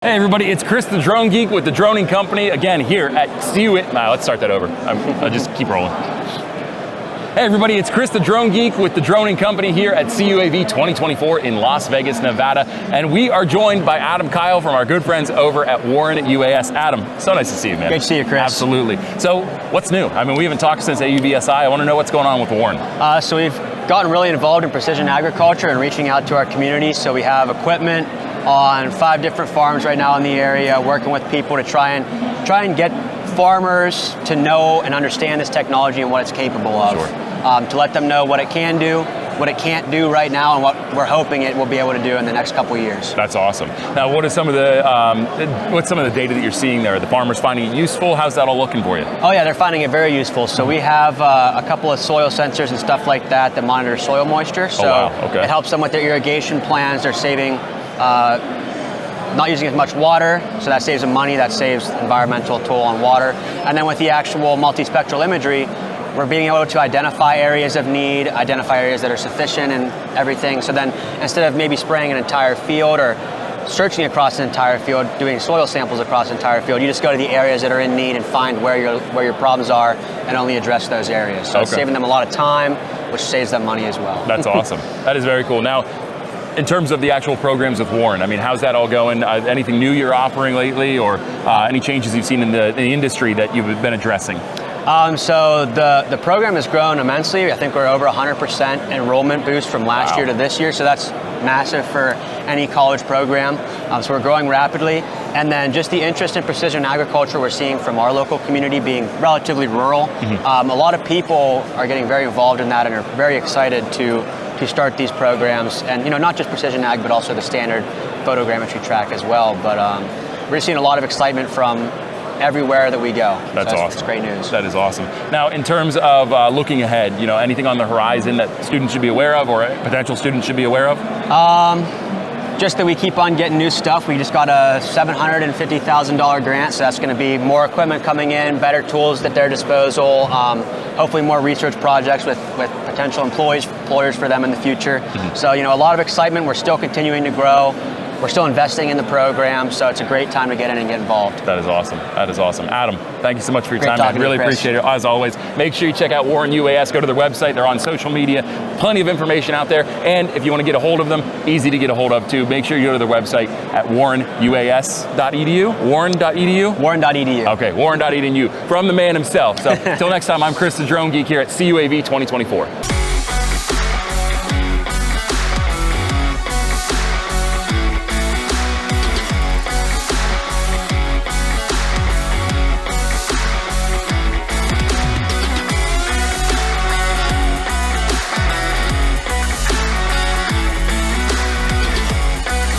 Hey everybody, it's Chris the Drone Geek with the Droning Company, again here at let's start that over. I'll just keep rolling. Hey everybody, it's Chris the Drone Geek with the Droning Company here at CUAV 2024 in Las Vegas, Nevada. And we are joined by Adam Kyle from our good friends over at WarrenUAS. Adam, so nice to see you, man. Great to see you, Chris. Absolutely. So what's new? I mean, we haven't talked since AUVSI. I want to know what's going on with Warren. So we've gotten really involved in precision agriculture and reaching out to our community. So we have equipment on 5 different farms right now in the area, working with people to try and get farmers to know and understand this technology and what it's capable of. Sure. To let them know what it can do, what it can't do right now, and what we're hoping it will be able to do in the next couple of years. That's awesome. Now, what's some of the data that you're seeing there? Are the farmers finding it useful? How's that all looking for you? Oh yeah, they're finding it very useful. So we have a couple of soil sensors and stuff like that that monitor soil moisture. So wow. Okay. It helps them with their irrigation plans. They're saving, not using as much water, so that saves them money, that saves environmental toll on water. And then with the actual multispectral imagery, we're being able to identify areas of need, identify areas that are sufficient and everything. So then instead of maybe spraying an entire field or searching across an entire field, doing soil samples across an entire field, you just go to the areas that are in need and find where your problems are and only address those areas. So It's saving them a lot of time, which saves them money as well. That's awesome. That is very cool. Now, in terms of the actual programs with Warren, I mean, how's that all going? Anything new you're offering lately, or any changes you've seen in the industry that you've been addressing? So the program has grown immensely. I think we're over 100% enrollment boost from last year to this year. So that's massive for any college program. So we're growing rapidly. And then just the interest in precision agriculture we're seeing from our local community being relatively rural. A lot of people are getting very involved in that and are very excited to start these programs. And not just precision ag, but also the standard photogrammetry track as well. But we're seeing a lot of excitement from everywhere that we go. That's awesome. It's great news. That is awesome. Now, in terms of looking ahead, anything on the horizon that students should be aware of, or potential students should be aware of? Just that we keep on getting new stuff. We just got a $750,000 grant, so that's going to be more equipment coming in, better tools at their disposal, hopefully more research projects with potential employers for them in the future. So, a lot of excitement. We're still continuing to grow. We're still investing in the program, so it's a great time to get in and get involved. That is awesome. That is awesome. Adam, thank you so much for your time. I really appreciate it. As always, make sure you check out WarrenUAS. Go to their website. They're on social media. Plenty of information out there. And if you want to get a hold of them, easy to get a hold of too. Make sure you go to their website at warrenuas.edu. Warren.edu? Warren.edu. Okay, warren.edu. From the man himself. So until next time, I'm Chris the Drone Geek here at CUAV 2024.